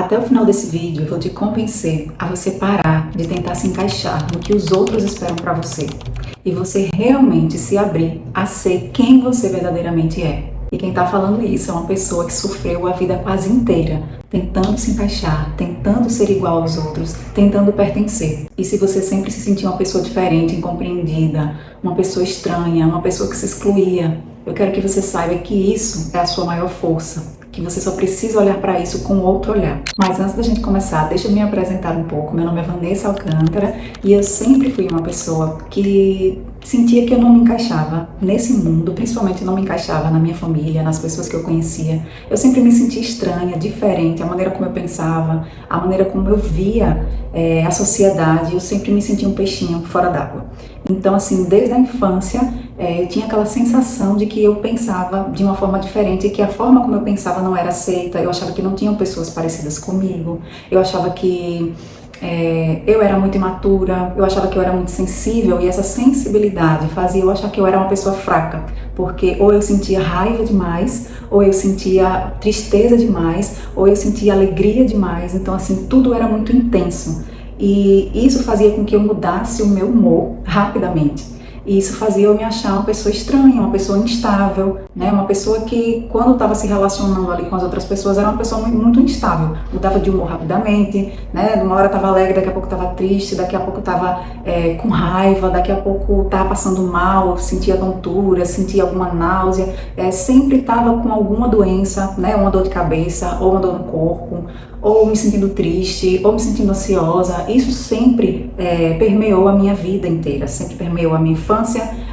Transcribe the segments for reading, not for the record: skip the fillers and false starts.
Até o final desse vídeo eu vou te convencer a você parar de tentar se encaixar no que os outros esperam para você e você realmente se abrir a ser quem você verdadeiramente é. E quem tá falando isso é uma pessoa que sofreu a vida quase inteira tentando se encaixar, tentando ser igual aos outros, tentando pertencer. E se você sempre se sentiu uma pessoa diferente, incompreendida, uma pessoa estranha, uma pessoa que se excluía, eu quero que você saiba que isso é a sua maior força, que você só precisa olhar para isso com outro olhar. Mas antes da gente começar, deixa eu me apresentar um pouco. Meu nome é Vanessa Alcântara e eu sempre fui uma pessoa que sentia que eu não me encaixava nesse mundo, principalmente não me encaixava na minha família, nas pessoas que eu conhecia. Eu sempre me sentia estranha, diferente, a maneira como eu pensava, a maneira como eu via a sociedade, eu sempre me sentia um peixinho fora d'água. Então, assim, desde a infância, eu tinha aquela sensação de que eu pensava de uma forma diferente e que a forma como eu pensava não era aceita. Eu achava que não tinham pessoas parecidas comigo, eu achava que eu era muito imatura, eu achava que eu era muito sensível e essa sensibilidade fazia eu achar que eu era uma pessoa fraca, porque ou eu sentia raiva demais, ou eu sentia tristeza demais, ou eu sentia alegria demais, então assim, tudo era muito intenso e isso fazia com que eu mudasse o meu humor rapidamente. E isso fazia eu me achar uma pessoa estranha, uma pessoa instável, né? Uma pessoa que, quando estava se relacionando ali com as outras pessoas, era uma pessoa muito instável. Mudava de humor rapidamente, né? Uma hora estava alegre, daqui a pouco estava triste, daqui a pouco estava com raiva, daqui a pouco estava passando mal, sentia tontura, sentia alguma náusea. Sempre estava com alguma doença, né? Uma dor de cabeça, ou uma dor no corpo, ou me sentindo triste, ou me sentindo ansiosa. Isso sempre permeou a minha vida inteira, sempre permeou a minha infância,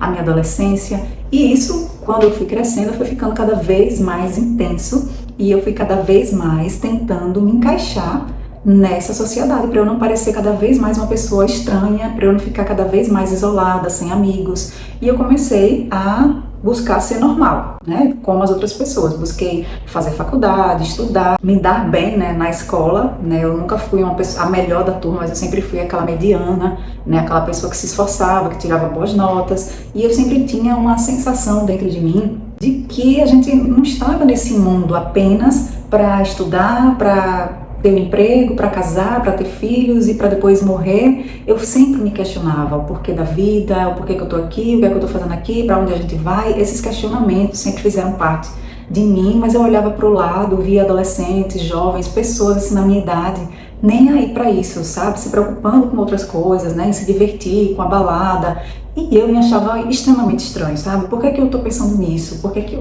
a minha adolescência, e isso, quando eu fui crescendo, foi ficando cada vez mais intenso e eu fui cada vez mais tentando me encaixar nessa sociedade, para eu não parecer cada vez mais uma pessoa estranha, para eu não ficar cada vez mais isolada, sem amigos. E eu comecei a buscar ser normal, né, como as outras pessoas. Busquei fazer faculdade, estudar, me dar bem, né, na escola, né. Eu nunca fui uma pessoa, a melhor da turma, mas eu sempre fui aquela mediana, né, aquela pessoa que se esforçava, que tirava boas notas, e eu sempre tinha uma sensação dentro de mim de que a gente não estava nesse mundo apenas para estudar, para ter um emprego, para casar, para ter filhos e para depois morrer. Eu sempre me questionava o porquê da vida, o porquê que eu tô aqui, o que é que eu tô fazendo aqui, para onde a gente vai. Esses questionamentos sempre fizeram parte de mim, mas eu olhava para o lado, via adolescentes, jovens, pessoas assim na minha idade, nem aí para isso, sabe? Se preocupando com outras coisas, né? Em se divertir com a balada. E eu me achava extremamente estranho, sabe? Por que que eu tô pensando nisso? Por que que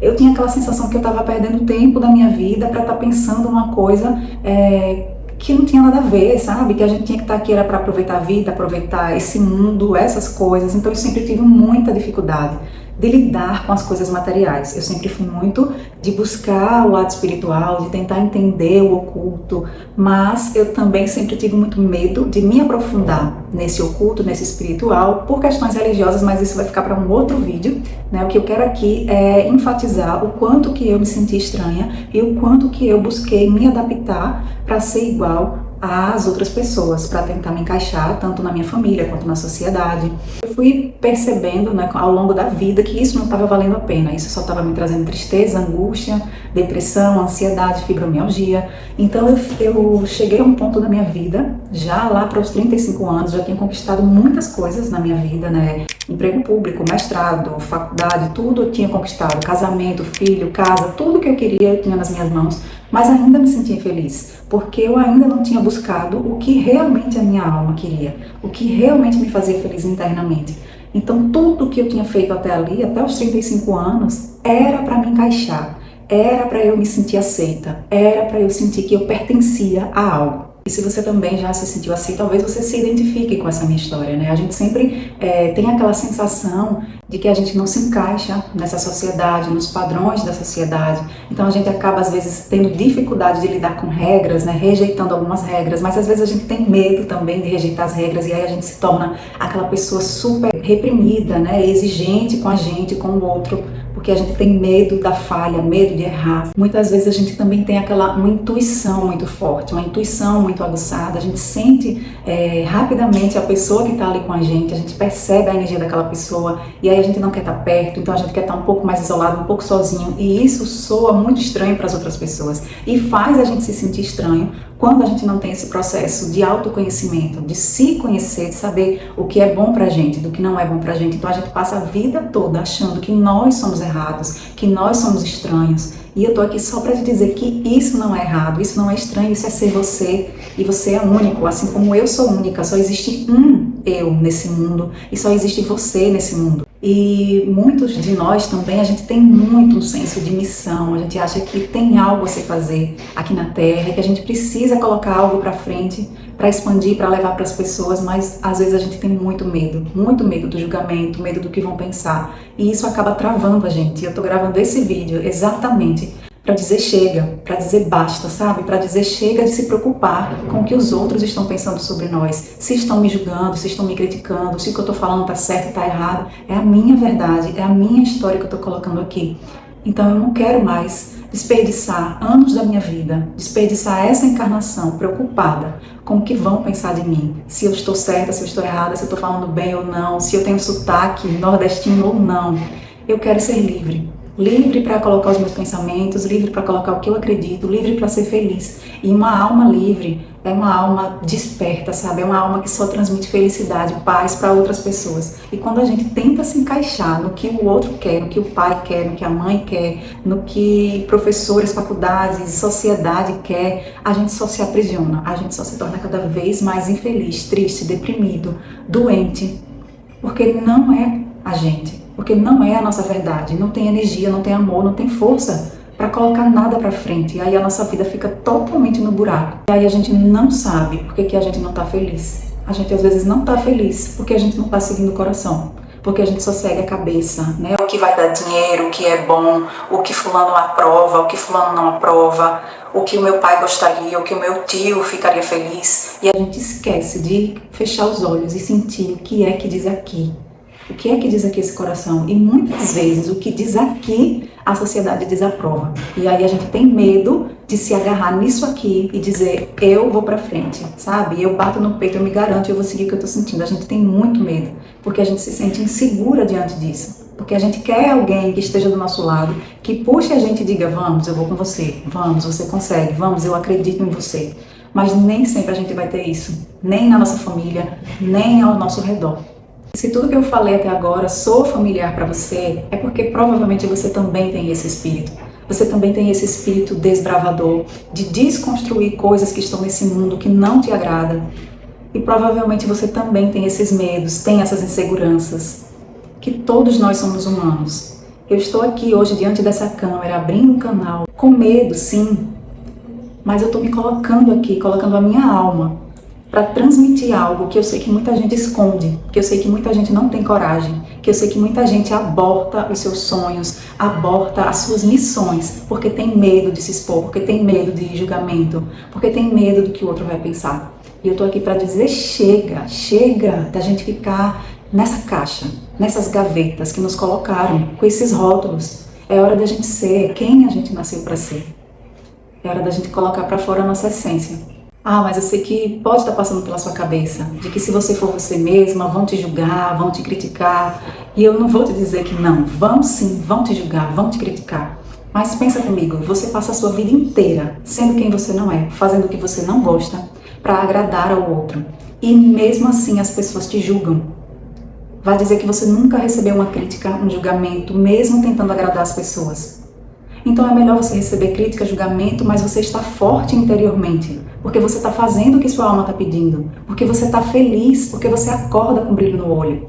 eu tinha aquela sensação que eu tava perdendo tempo da minha vida para estar pensando uma coisa que não tinha nada a ver, sabe? Que a gente tinha que estar aqui era para aproveitar a vida, aproveitar esse mundo, essas coisas. Então eu sempre tive muita dificuldade de lidar com as coisas materiais. Eu sempre fui muito de buscar o lado espiritual, de tentar entender o oculto, mas eu também sempre tive muito medo de me aprofundar nesse oculto, nesse espiritual, por questões religiosas, mas isso vai ficar para um outro vídeo, né? O que eu quero aqui é enfatizar o quanto que eu me senti estranha e o quanto que eu busquei me adaptar para ser igual às outras pessoas, para tentar me encaixar tanto na minha família quanto na sociedade. Eu fui percebendo, né, ao longo da vida que isso não estava valendo a pena, isso só estava me trazendo tristeza, angústia, depressão, ansiedade, fibromialgia. Então eu cheguei a um ponto da minha vida, já lá para os 35 anos, já tinha conquistado muitas coisas na minha vida, né? Emprego público, mestrado, faculdade, tudo eu tinha conquistado, casamento, filho, casa, tudo que eu queria eu tinha nas minhas mãos, mas ainda me sentia infeliz, porque eu ainda não tinha buscado o que realmente a minha alma queria, o que realmente me fazia feliz internamente. Então tudo que eu tinha feito até ali, até os 35 anos, era para me encaixar, era para eu me sentir aceita, era para eu sentir que eu pertencia a algo. E se você também já se sentiu assim, talvez você se identifique com essa minha história, né? A gente sempre tem aquela sensação de que a gente não se encaixa nessa sociedade, nos padrões da sociedade. Então a gente acaba, às vezes, tendo dificuldade de lidar com regras, né? Rejeitando algumas regras, mas às vezes a gente tem medo também de rejeitar as regras e aí a gente se torna aquela pessoa super reprimida, né? Exigente com a gente, com o outro, porque a gente tem medo da falha, medo de errar. Muitas vezes a gente também tem uma intuição muito forte, uma intuição muito aguçada. A gente sente rapidamente a pessoa que está ali com a gente percebe a energia daquela pessoa e aí a gente não quer estar perto, então a gente quer estar um pouco mais isolado, um pouco sozinho, e isso soa muito estranho para as outras pessoas e faz a gente se sentir estranho quando a gente não tem esse processo de autoconhecimento, de se conhecer, de saber o que é bom pra gente, do que não é bom pra gente. Então a gente passa a vida toda achando que nós somos errados, que nós somos estranhos. E eu tô aqui só pra te dizer que isso não é errado, isso não é estranho, isso é ser você. E você é único, assim como eu sou única. Só existe um eu nesse mundo e só existe você nesse mundo. E muitos de nós também, a gente tem muito um senso de missão, a gente acha que tem algo a se fazer aqui na Terra, que a gente precisa colocar algo para frente, para expandir, para levar para as pessoas, mas às vezes a gente tem muito medo do julgamento, medo do que vão pensar, e isso acaba travando a gente. Eu tô gravando esse vídeo exatamente para dizer chega, para dizer basta, sabe? Para dizer chega de se preocupar com o que os outros estão pensando sobre nós. Se estão me julgando, se estão me criticando, se o que eu tô falando tá certo, tá errado. É a minha verdade, é a minha história que eu tô colocando aqui. Então eu não quero mais desperdiçar anos da minha vida, desperdiçar essa encarnação preocupada com o que vão pensar de mim. Se eu estou certa, se eu estou errada, se eu tô falando bem ou não, se eu tenho sotaque nordestino ou não. Eu quero ser livre. Livre para colocar os meus pensamentos, livre para colocar o que eu acredito, livre para ser feliz. E uma alma livre é uma alma desperta, sabe? É uma alma que só transmite felicidade, paz para outras pessoas. E quando a gente tenta se encaixar no que o outro quer, no que o pai quer, no que a mãe quer, no que professores, faculdades, sociedade quer, a gente só se aprisiona, a gente só se torna cada vez mais infeliz, triste, deprimido, doente, porque não é a gente. Porque não é a nossa verdade, não tem energia, não tem amor, não tem força para colocar nada para frente. E aí a nossa vida fica totalmente no buraco. E aí a gente não sabe por que a gente não tá feliz. A gente às vezes não tá feliz porque a gente não tá seguindo o coração. Porque a gente só segue a cabeça, né? O que vai dar dinheiro, o que é bom, o que fulano aprova, o que fulano não aprova, o que o meu pai gostaria, o que o meu tio ficaria feliz. E a gente esquece de fechar os olhos e sentir o que é que diz aqui. O que é que diz aqui esse coração? E muitas vezes o que diz aqui a sociedade desaprova. E aí a gente tem medo de se agarrar nisso aqui e dizer, eu vou pra frente, sabe? Eu bato no peito, eu me garanto, eu vou seguir o que eu tô sentindo. A gente tem muito medo, porque a gente se sente insegura diante disso. Porque a gente quer alguém que esteja do nosso lado, que puxe a gente e diga, vamos, eu vou com você, vamos, você consegue, vamos, eu acredito em você. Mas nem sempre a gente vai ter isso, nem na nossa família, nem ao nosso redor. Se tudo que eu falei até agora soa familiar para você, é porque provavelmente você também tem esse espírito. Você também tem esse espírito desbravador, de desconstruir coisas que estão nesse mundo que não te agrada. E provavelmente você também tem esses medos, tem essas inseguranças. Que todos nós somos humanos. Eu estou aqui hoje diante dessa câmera, abrindo um canal, com medo, sim. Mas eu estou me colocando aqui, colocando a minha alma, para transmitir algo que eu sei que muita gente esconde, que eu sei que muita gente não tem coragem, que eu sei que muita gente aborta os seus sonhos, aborta as suas missões, porque tem medo de se expor, porque tem medo de julgamento, porque tem medo do que o outro vai pensar. E eu tô aqui para dizer, chega da gente ficar nessa caixa, nessas gavetas que nos colocaram, com esses rótulos. É hora da gente ser quem a gente nasceu para ser. É hora da gente colocar para fora a nossa essência. Ah, mas eu sei que pode estar passando pela sua cabeça, de que se você for você mesma, vão te julgar, vão te criticar. E eu não vou te dizer que não, vão sim, vão te julgar, vão te criticar. Mas pensa comigo, você passa a sua vida inteira sendo quem você não é, fazendo o que você não gosta, para agradar ao outro. E mesmo assim as pessoas te julgam. Vai dizer que você nunca recebeu uma crítica, um julgamento, mesmo tentando agradar as pessoas. Então é melhor você receber crítica, julgamento, mas você está forte interiormente, porque você está fazendo o que sua alma está pedindo, porque você está feliz, porque você acorda com brilho no olho.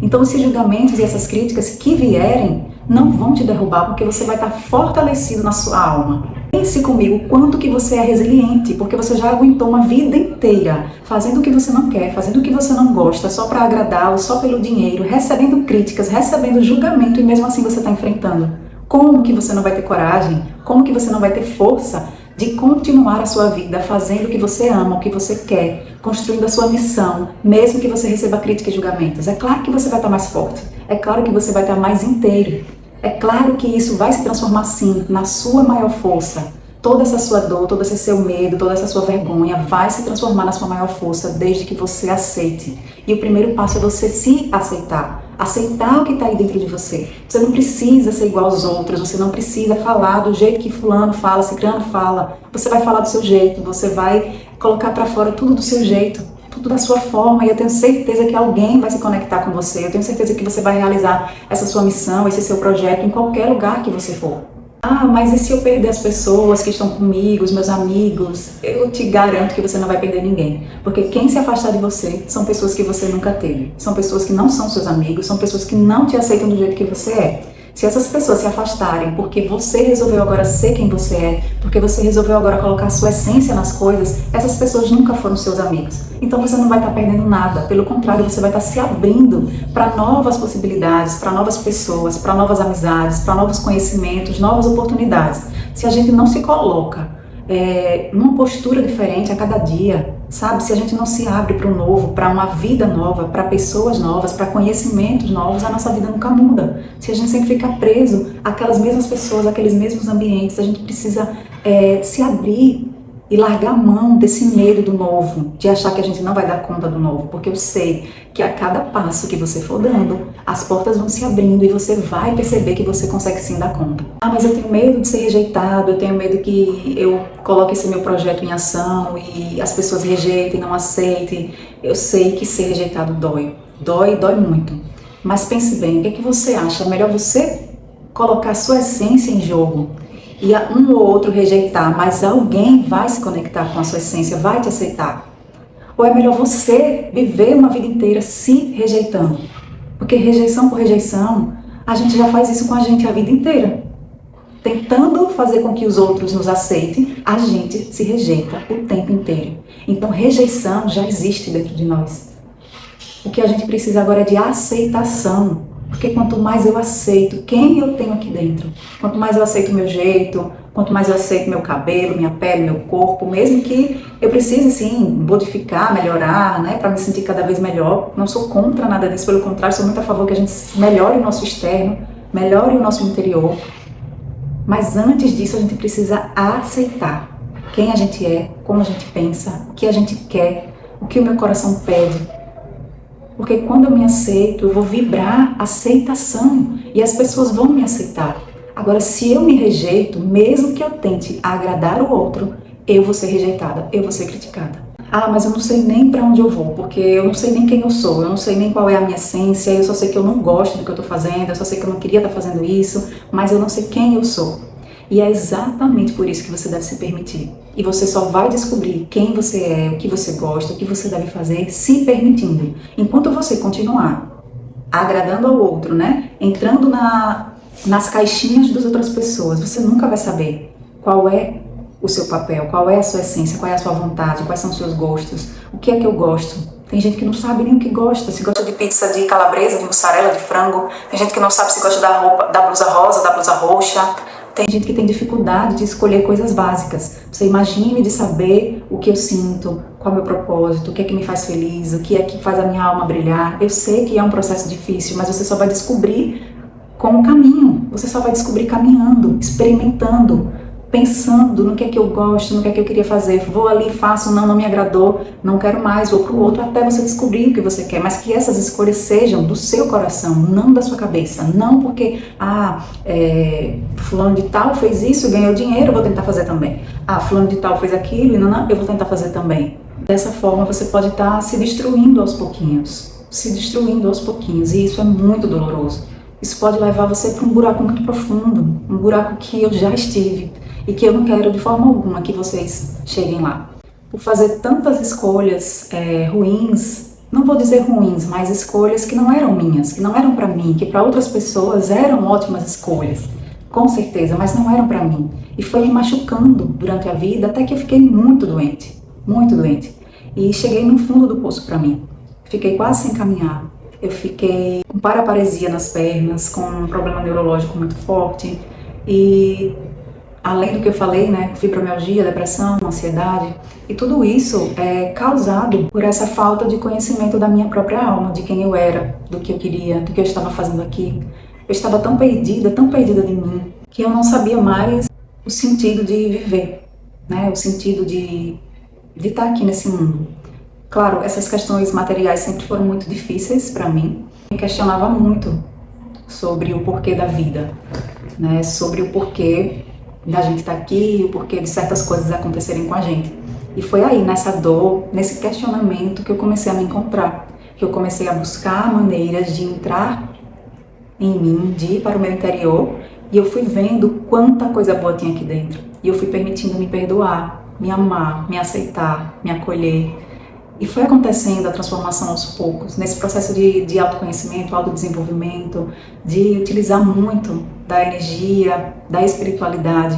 Então esses julgamentos e essas críticas que vierem não vão te derrubar, porque você vai estar fortalecido na sua alma. Pense comigo quanto que você é resiliente, porque você já aguentou uma vida inteira fazendo o que você não quer, fazendo o que você não gosta, só para agradá-lo, só pelo dinheiro, recebendo críticas, recebendo julgamento e mesmo assim você está enfrentando. Como que você não vai ter coragem? Como que você não vai ter força de continuar a sua vida fazendo o que você ama, o que você quer, construindo a sua missão, mesmo que você receba críticas e julgamentos? É claro que você vai estar mais forte, é claro que você vai estar mais inteiro. É claro que isso vai se transformar sim na sua maior força. Toda essa sua dor, todo esse seu medo, toda essa sua vergonha vai se transformar na sua maior força desde que você aceite. E o primeiro passo é você se aceitar. Aceitar o que está aí dentro de você. Você não precisa ser igual aos outros, você não precisa falar do jeito que fulano fala, ciclano fala. Você vai falar do seu jeito, você vai colocar para fora tudo do seu jeito, tudo da sua forma, e eu tenho certeza que alguém vai se conectar com você, eu tenho certeza que você vai realizar essa sua missão, esse seu projeto em qualquer lugar que você for. Ah, mas e se eu perder as pessoas que estão comigo, os meus amigos? Eu te garanto que você não vai perder ninguém. Porque quem se afastar de você são pessoas que você nunca teve. São pessoas que não são seus amigos, são pessoas que não te aceitam do jeito que você é. Se essas pessoas se afastarem porque você resolveu agora ser quem você é, porque você resolveu agora colocar a sua essência nas coisas, essas pessoas nunca foram seus amigos. Então você não vai estar perdendo nada, pelo contrário, você vai estar se abrindo para novas possibilidades, para novas pessoas, para novas amizades, para novos conhecimentos, novas oportunidades. Se a gente não se coloca numa postura diferente a cada dia, sabe? Se a gente não se abre para o novo, para uma vida nova, para pessoas novas, para conhecimentos novos, a nossa vida nunca muda. Se a gente sempre fica preso àquelas mesmas pessoas, àqueles mesmos ambientes, a gente precisa se abrir e largar a mão desse medo do novo, de achar que a gente não vai dar conta do novo, porque eu sei que a cada passo que você for dando, as portas vão se abrindo e você vai perceber que você consegue sim dar conta. Ah, mas eu tenho medo de ser rejeitado, eu tenho medo que eu coloque esse meu projeto em ação e as pessoas rejeitem, não aceitem. Eu sei que ser rejeitado dói, dói muito. Mas pense bem, o que é que você acha? É melhor você colocar a sua essência em jogo e um ou outro rejeitar, mas alguém vai se conectar com a sua essência, vai te aceitar? Ou é melhor você viver uma vida inteira se rejeitando? Porque rejeição por rejeição, a gente já faz isso com a gente a vida inteira. Tentando fazer com que os outros nos aceitem, a gente se rejeita o tempo inteiro. Então rejeição já existe dentro de nós. O que a gente precisa agora é de aceitação. Porque quanto mais eu aceito quem eu tenho aqui dentro, quanto mais eu aceito o meu jeito, quanto mais eu aceito meu cabelo, minha pele, meu corpo, mesmo que eu precise sim modificar, melhorar, né, para me sentir cada vez melhor, não sou contra nada disso, pelo contrário, sou muito a favor que a gente melhore o nosso externo, melhore o nosso interior, mas antes disso a gente precisa aceitar quem a gente é, como a gente pensa, o que a gente quer, o que o meu coração pede. Porque quando eu me aceito, eu vou vibrar aceitação e as pessoas vão me aceitar. Agora, se eu me rejeito, mesmo que eu tente agradar o outro, eu vou ser rejeitada, eu vou ser criticada. Ah, mas eu não sei nem para onde eu vou, porque eu não sei nem quem eu sou, eu não sei nem qual é a minha essência, eu só sei que eu não gosto do que eu estou fazendo, eu só sei que eu não queria estar fazendo isso, mas eu não sei quem eu sou. E é exatamente por isso que você deve se permitir. E você só vai descobrir quem você é, o que você gosta, o que você deve fazer, se permitindo. Enquanto você continuar agradando ao outro, né? Entrando nas caixinhas das outras pessoas, você nunca vai saber qual é o seu papel, qual é a sua essência, qual é a sua vontade, quais são os seus gostos, o que é que eu gosto. Tem gente que não sabe nem o que gosta, se gosta de pizza de calabresa, de mussarela, de frango. Tem gente que não sabe se gosta da roupa, da blusa rosa, da blusa roxa. Tem gente que tem dificuldade de escolher coisas básicas. Você imagine de saber o que eu sinto, qual é o meu propósito, o que é que me faz feliz, o que é que faz a minha alma brilhar. Eu sei que é um processo difícil, mas você só vai descobrir com o caminho. Você só vai descobrir caminhando, experimentando, pensando no que é que eu gosto, no que é que eu queria fazer. Vou ali, faço, não me agradou, não quero mais, vou pro outro, até você descobrir o que você quer. Mas que essas escolhas sejam do seu coração, não da sua cabeça. Não porque, fulano de tal fez isso, ganhou dinheiro, eu vou tentar fazer também. Ah, fulano de tal fez aquilo, eu vou tentar fazer também. Dessa forma você pode estar se destruindo aos pouquinhos. E isso é muito doloroso. Isso pode levar você para um buraco muito profundo, um buraco que eu já estive e que eu não quero de forma alguma que vocês cheguem lá. Por fazer tantas escolhas ruins, não vou dizer ruins, mas escolhas que não eram minhas, que não eram para mim, que para outras pessoas eram ótimas escolhas, com certeza, mas não eram para mim. E foi me machucando durante a vida até que eu fiquei muito doente. E cheguei no fundo do poço para mim. Fiquei quase sem caminhar. Eu fiquei com paraparesia nas pernas, com um problema neurológico muito forte e, além do que eu falei, né, fibromialgia, depressão, ansiedade, e tudo isso é causado por essa falta de conhecimento da minha própria alma, de quem eu era, do que eu queria, do que eu estava fazendo aqui. estava tão perdida de mim, que eu não sabia mais o sentido de viver, né? O sentido de estar aqui nesse mundo. Claro, essas questões materiais sempre foram muito difíceis para mim. Me questionava muito sobre o porquê da vida, né? Sobre o porquê da gente estar aqui, o porquê de certas coisas acontecerem com a gente. E foi aí, nessa dor, nesse questionamento, que eu comecei a me encontrar, que eu comecei a buscar maneiras de entrar em mim, de ir para o meu interior, e eu fui vendo quanta coisa boa tinha aqui dentro. E eu fui permitindo me perdoar, me amar, me aceitar, me acolher. E foi acontecendo a transformação aos poucos, nesse processo de autoconhecimento, autodesenvolvimento, de utilizar muito da energia, da espiritualidade.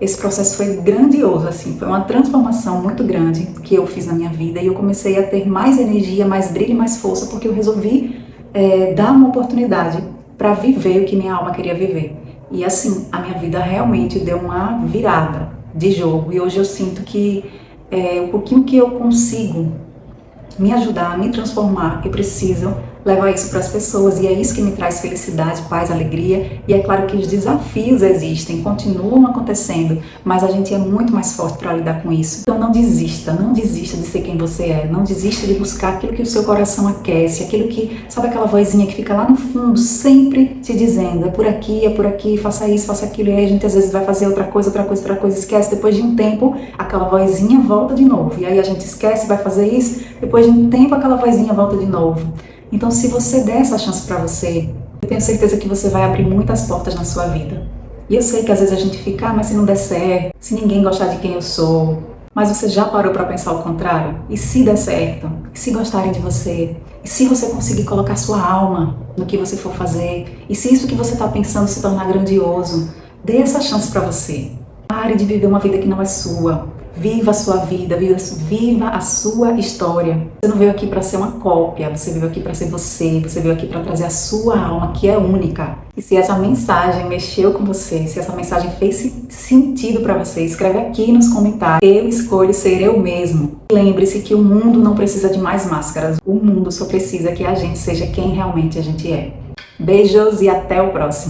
Esse processo foi grandioso, assim, foi uma transformação muito grande que eu fiz na minha vida, e eu comecei a ter mais energia, mais brilho e mais força, porque eu resolvi dar uma oportunidade para viver o que minha alma queria viver. E assim, a minha vida realmente deu uma virada de jogo, e hoje eu sinto que o pouquinho que eu consigo me ajudar, me transformar, eu preciso levar isso para as pessoas, e é isso que me traz felicidade, paz, alegria. E é claro que os desafios existem, continuam acontecendo, mas a gente é muito mais forte para lidar com isso. Então não desista de ser quem você é, não desista de buscar aquilo que o seu coração aquece, aquilo que, sabe aquela vozinha que fica lá no fundo, sempre te dizendo, é por aqui, faça isso, faça aquilo, e aí a gente às vezes vai fazer outra coisa, esquece, depois de um tempo, aquela vozinha volta de novo, e aí a gente esquece, vai fazer isso, depois de um tempo aquela vozinha volta de novo. Então, se você der essa chance para você, eu tenho certeza que você vai abrir muitas portas na sua vida. E eu sei que às vezes a gente fica, mas se não der certo, se ninguém gostar de quem eu sou, mas você já parou para pensar o contrário? E se der certo? E se gostarem de você? E se você conseguir colocar sua alma no que você for fazer? E se isso que você está pensando se tornar grandioso? Dê essa chance para você. Pare de viver uma vida que não é sua. Viva a sua vida, viva a sua história. Você não veio aqui para ser uma cópia, você veio aqui para ser você veio aqui para trazer a sua alma, que é única. E se essa mensagem mexeu com você, se essa mensagem fez sentido para você, escreve aqui nos comentários. Eu escolho ser eu mesmo. Lembre-se que o mundo não precisa de mais máscaras, o mundo só precisa que a gente seja quem realmente a gente é. Beijos e até o próximo.